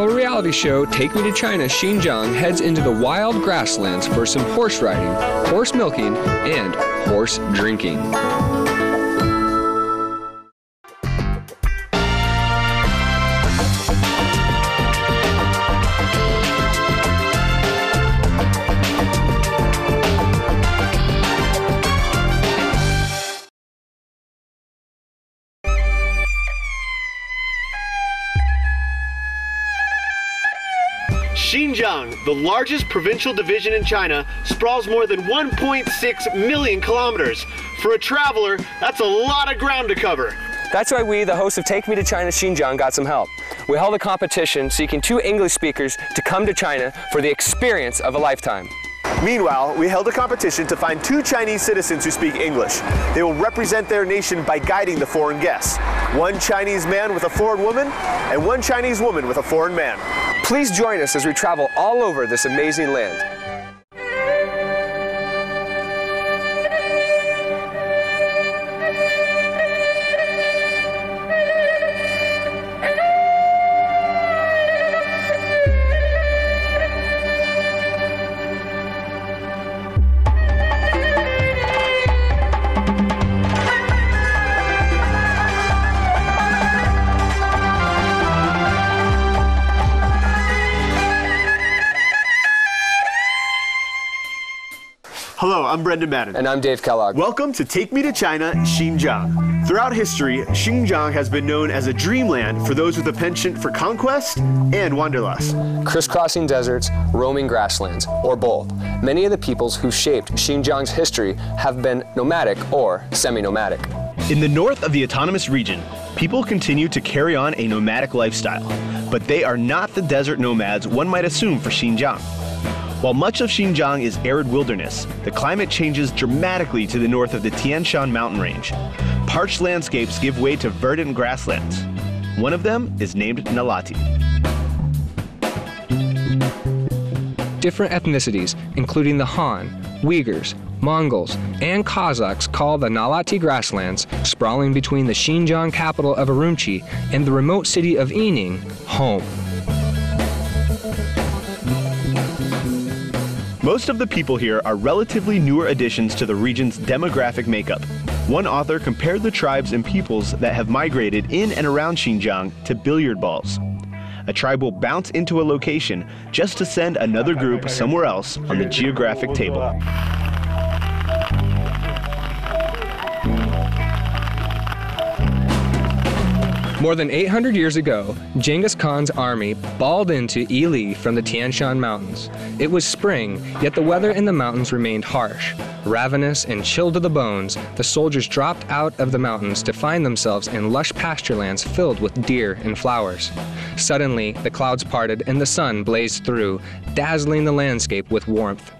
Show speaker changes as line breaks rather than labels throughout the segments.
travel reality show Take Me to China Xinjiang heads into the wild grasslands for some horse riding, horse milking, and horse drinking.
Xinjiang, the largest provincial division in China, sprawls more than 1.6 million kilometers. For a traveler, that's a lot of ground to cover.
That's why we, the hosts of Take Me to China Xinjiang, got some help. We held a competition seeking 2 English speakers to come to China for the experience of a lifetime.
Meanwhile, we held a competition to find 2 Chinese citizens who speak English. They will represent their nation by guiding the foreign guests. 1 Chinese man with a foreign woman, and 1 Chinese woman with a foreign man.
Please join us as we travel all over this amazing land.
Hello, I'm Brendan Madden.
And I'm Dave Kellogg.
Welcome to Take Me to China, Xinjiang. Throughout history, Xinjiang has been known as a dreamland for those with a penchant for conquest and wanderlust.
Crisscrossing deserts, roaming grasslands, or both. Many of the peoples who shaped Xinjiang's history have been nomadic or semi-nomadic.
In the north of the autonomous region, people continue to carry on a nomadic lifestyle, but they are not the desert nomads one might assume for Xinjiang. While much of Xinjiang is arid wilderness, the climate changes dramatically to the north of the Tian Shan mountain range. Parched landscapes give way to verdant grasslands. One of them is named Nalati.
Different ethnicities, including the Han, Uyghurs, Mongols, and Kazakhs, call the Nalati grasslands, sprawling between the Xinjiang capital of Urumqi and the remote city of伊宁, home.
Most of the people here are relatively newer additions to the region's demographic makeup. One author compared the tribes and peoples that have migrated in and around Xinjiang to billiard balls. A tribe will bounce into a location just to send another group somewhere else on the geographic table.
More than 800 years ago, Genghis Khan's army balled into Ili from the Tian Shan mountains. It was spring, yet the weather in the mountains remained harsh. Ravenous and chilled to the bones, the soldiers dropped out of the mountains to find themselves in lush pasture lands filled with deer and flowers. Suddenly, the clouds parted and the sun blazed through, dazzling the landscape with warmth.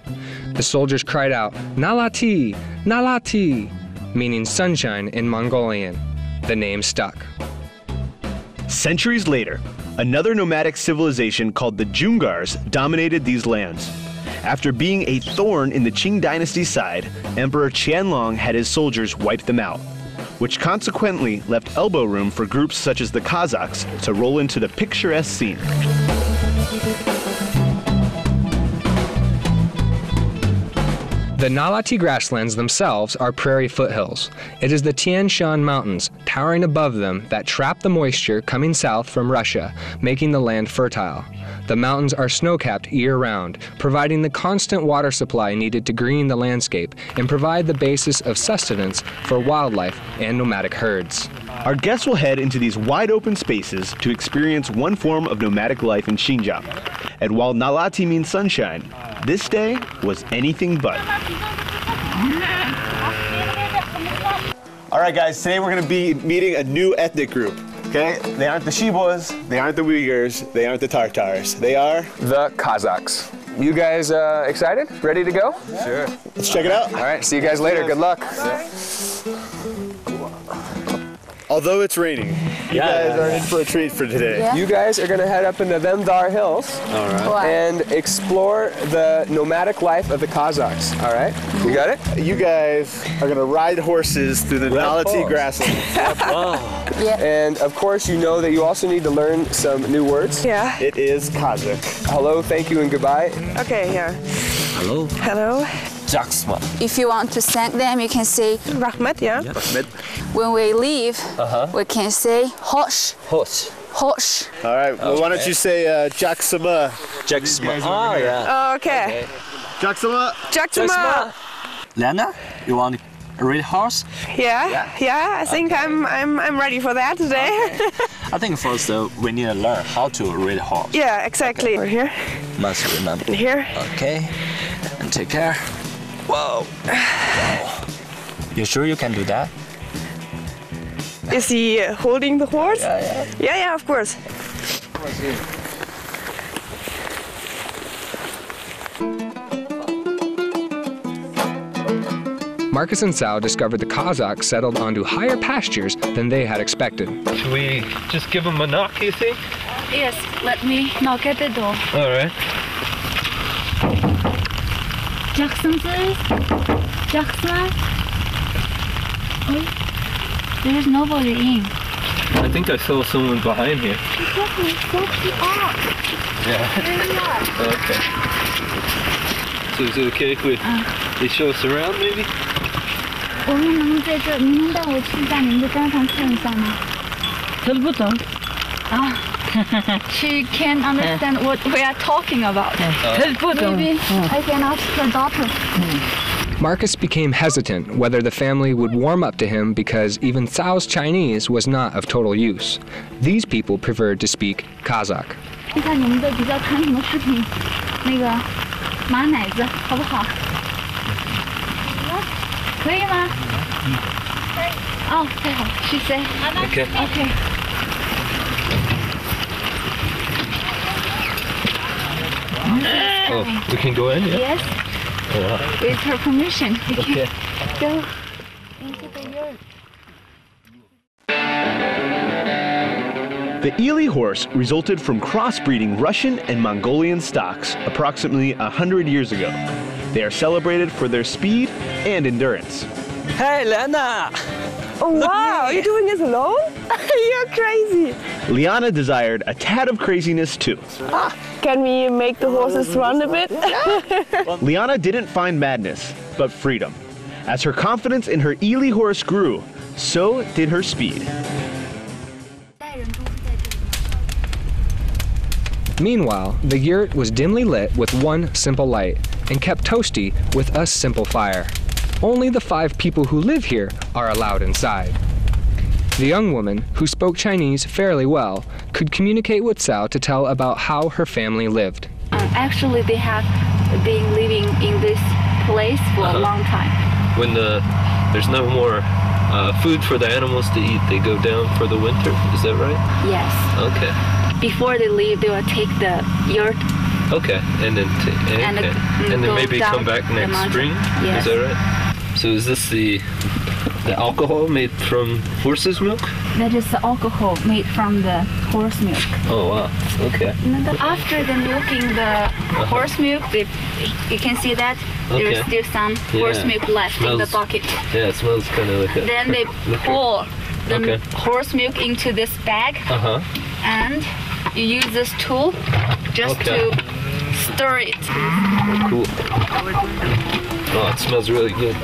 The soldiers cried out, "Nalati! Nalati!" meaning sunshine in Mongolian. The name stuck.
Centuries later, another nomadic civilization called the Jungars dominated these lands. After being a thorn in the Qing dynasty's side, Emperor Qianlong had his soldiers wipe them out, which consequently left elbow room for groups such as the Kazakhs to roll into the picturesque scene.
The Nalati grasslands themselves are prairie foothills. It is the Tian Shan mountains, towering above them, that trap the moisture coming south from Russia, making the land fertile. The mountains are snow-capped year-round, providing the constant water supply needed to green the landscape and provide the basis of sustenance for wildlife and nomadic herds.
Our guests will head into these wide-open spaces to experience one form of nomadic life in Xinjiang. And while Nalati means sunshine, this day was anything but. All right, guys, today we're going to be meeting a new ethnic group. Okay, they aren't the Shibos, they aren't the Uyghurs, they aren't the Tartars. They are
the Kazakhs. You guys excited? Ready to go?
Sure. Let's check it out.
All right, see you guys later. Good luck.
Although it's raining, you guys are in for a treat for today.
Yeah.
You guys are gonna head up into them Dar Hills and explore the nomadic life of the Kazakhs. All right, you got it?
You guys are gonna ride horses through the Nalati grasslands.
Yeah.
And of course, you know that you also need to learn some new words.
Yeah.
It is Kazakh.
Hello, thank you, and goodbye.
Okay, yeah.
Hello.
Hello.
Jaksma.
If you want to thank them, you can say
Rahmat, yeah.
when we leave, we can say hosh.
Hosh.
Hosh.
All right, well, why don't you say Jaksama?
Jaksma. Oh, yeah.
Oh, okay.
Jaksama?
Jaksma.
Lena, you want a red horse?
Yeah. I think I'm ready for that today.
I think first we need to learn how to ride a horse.
Yeah, exactly. Over here.
Must remember.
And here.
Okay. And take care. Whoa. You sure you can do that?
Is he holding the horse?
Yeah.
Yeah, of course.
Marcus and Sal discovered the Kazakhs settled onto higher pastures than they had expected.
Should we just give them a knock, you think?
Yes, let me knock at the door.
All right.
Jackson, please. Jackson. Oh, there's nobody in.
I think I saw someone behind here. Yeah. Okay. So is it okay if they show us around, maybe?
我们能在这，您能带我去一下你们的单房看一下吗？她不懂。啊。She can't understand what we are talking about. Maybe I can ask her daughter.
Marcus became hesitant whether the family would warm up to him because even Sao's Chinese was not of total use. These people preferred to speak Kazakh.
看看你们的比较传统的食品，那个马奶子好不好？可以吗？哦，太好 ，She said.
Okay.
Okay.
Oh, we can go in, yeah?
Yes.
Oh, wow.
With her permission, we
Okay.
can go into the yard.
The Ely horse resulted from crossbreeding Russian and Mongolian stocks approximately 100 years ago. They are celebrated for their speed and endurance.
Hey, Lena.
Oh, wow. You're doing this alone? You're crazy.
Liana desired a tad of craziness too.
Can we make the horses run a bit?
Liana didn't find madness, but freedom. As her confidence in her Ely horse grew, so did her speed.
Meanwhile, the yurt was dimly lit with one simple light and kept toasty with a simple fire. Only the 5 people who live here are allowed inside. The young woman, who spoke Chinese fairly well, could communicate with Sao to tell about how her family lived.
Actually, they have been living in this place for a long time.
When there's no more food for the animals to eat, they go down for the winter. Is that right?
Yes.
Okay.
Before they leave, they will take the yurt.
Okay, and then and then
go
maybe
down
come back
the
next
mountain.
spring.
Yes.
Is that right? So is this the alcohol made from horse's milk?
That is the alcohol made from the horse milk.
Oh wow. Okay.
After the milking the horse milk, you can see that there's
Okay.
still some horse
Yeah.
milk left in the
Smells-
bucket.
Yeah, it smells kind of like a
Then they
liquor.
pour the
Okay.
horse milk into this bag, and you use this tool just
Okay.
to stir it.
Cool. Oh, it smells really good.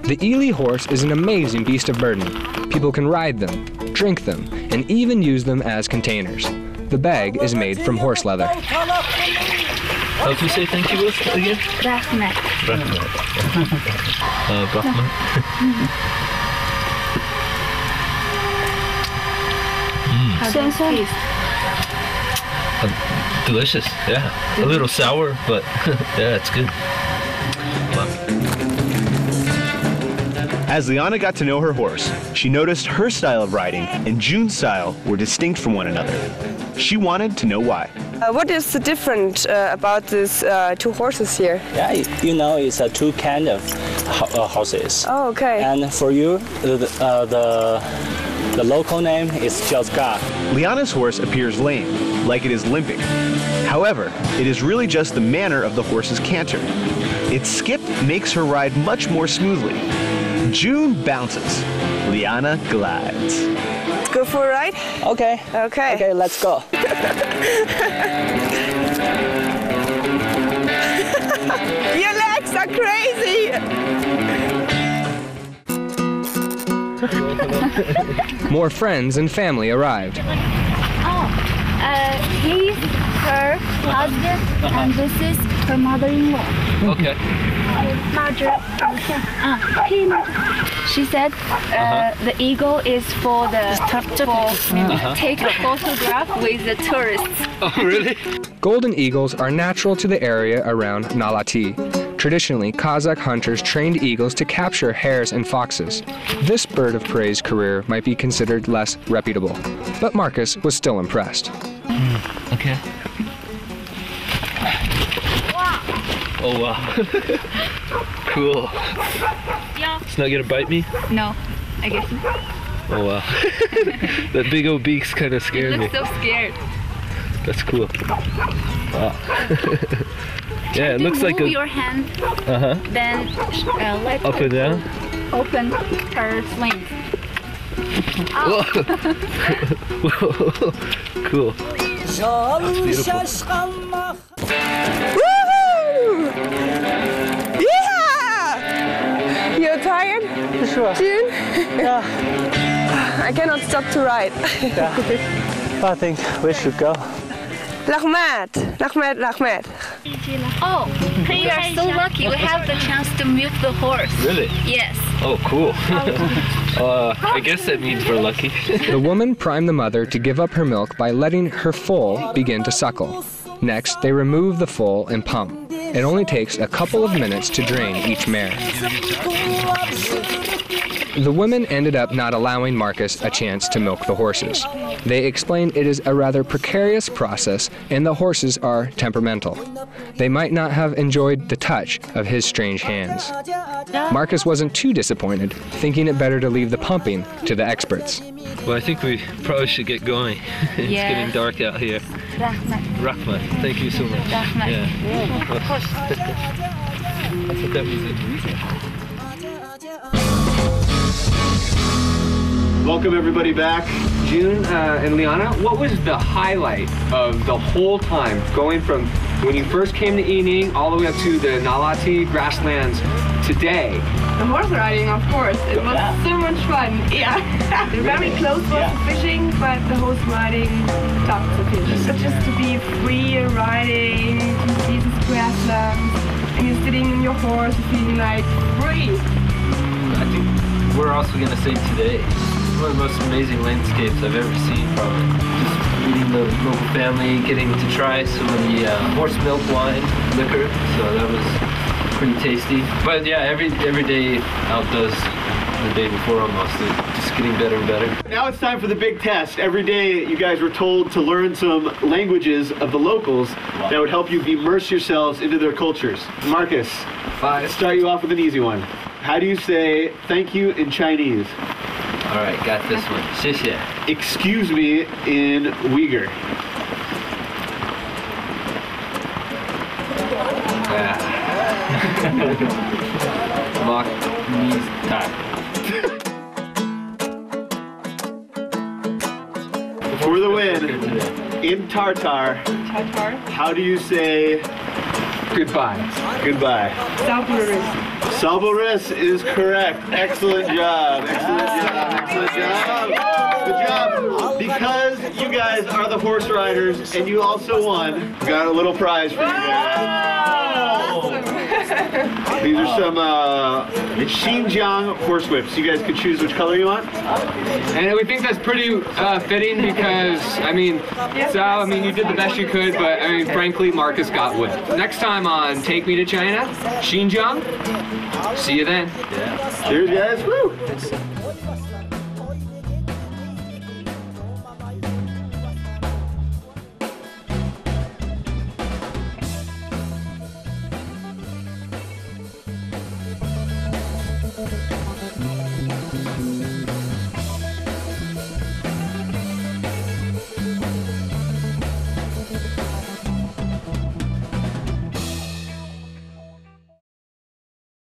The Ely horse is an amazing beast of burden. People can ride them, drink them, and even use them as containers. The bag is made from horse leather.
How do you say thank you again?
Rahmat.
Brahman. Brahman.
Taste.
Delicious, yeah. A little sour, but yeah, it's good.
As Liana got to know her horse, she noticed her style of riding and June's style were distinct from one another. She wanted to know why.
What is the difference about these 2 horses here?
Yeah, you know, it's a 2 kind of horses.
Oh, okay.
And for you, the
The local name is Jiaoska.
Liana's horse appears lame, like it is limping. However, it is really just the manner of the horse's canter. Its skip makes her ride much more smoothly. June bounces. Liana glides.
Let's go for a ride?
Okay.
Okay.
Okay, let's go.
Your legs are crazy!
More friends and family arrived.
He's her husband, and this is her mother-in-law.
Okay.
She said the eagle is for take a photograph with the tourists.
Oh, really?
Golden eagles are natural to the area around Nalati. Traditionally, Kazakh hunters trained eagles to capture hares and foxes. This bird of prey's career might be considered less reputable, but Marcus was still impressed.
Okay. Oh, wow. Cool.
Yeah.
It's not gonna bite me?
No, I guess not.
Oh, wow. That big old beak's kind of scared me.
It looks so scared.
That's cool. Wow. Yeah, it looks like a...
Move your hand, then let
Up and down?
Open her sling.
Whoa. Whoa. Cool. That's beautiful.
Woohoo! Yeah! You're tired?
Sure.
June?
Yeah.
I cannot stop to ride.
I think we should go.
Rahmat.
Oh, we are so lucky. We have the chance to milk the horse.
Really?
Yes.
Oh, cool. I guess that means we're lucky.
The woman primed the mother to give up her milk by letting her foal begin to suckle. Next, they remove the foal and pump. It only takes a couple of minutes to drain each mare. The women ended up not allowing Marcus a chance to milk the horses. They explained it is a rather precarious process and the horses are temperamental. They might not have enjoyed the touch of his strange hands. Marcus wasn't too disappointed, thinking it better to leave the pumping to the experts.
Well, I think we probably should get going. It's getting dark out here. Rahmat. Thank you so much.
Rahmat.
Yeah. Of course. I thought that was it.
Welcome everybody back.
June and Liana, what was the highlight of the whole time, going from when you first came to伊宁all the way up to the Nalati grasslands today?
The horse riding, of course. It was so much fun. Yeah. Very close was the fishing, but the horse riding tough to fish. But just to be free riding, to see these grasslands, and you're sitting on your horse, feeling like free.
I think we're also going to say today, one of the most amazing landscapes I've ever seen, probably. Just meeting the local family, getting to try some of the horse milk wine, liquor, so that was pretty tasty. But yeah, every day outdoes the day before almost. It's just getting better and better.
Now it's time for the big test. Every day you guys were told to learn some languages of the locals that would help you immerse yourselves into their cultures. Marcus, let's start you off with an easy one. How do you say thank you in Chinese?
All right, got this one. 谢谢.
Excuse me in Uyghur.
Mock knees tie.
For the win, in Tartar, how do you say
Goodbye.
goodbye?
Salvador.
Salvaris is correct. Excellent job. Excellent job. Excellent job. Good job. Because you guys are the horse riders and you also won, we got a little prize for you guys. These are some Xinjiang horse whips. You guys can choose which color you want.
And we think that's pretty fitting because, I mean, Sal, you did the best you could, but frankly, Marcus got whipped. Next time on Take Me to China, Xinjiang, see you then.
Cheers, guys. Woo!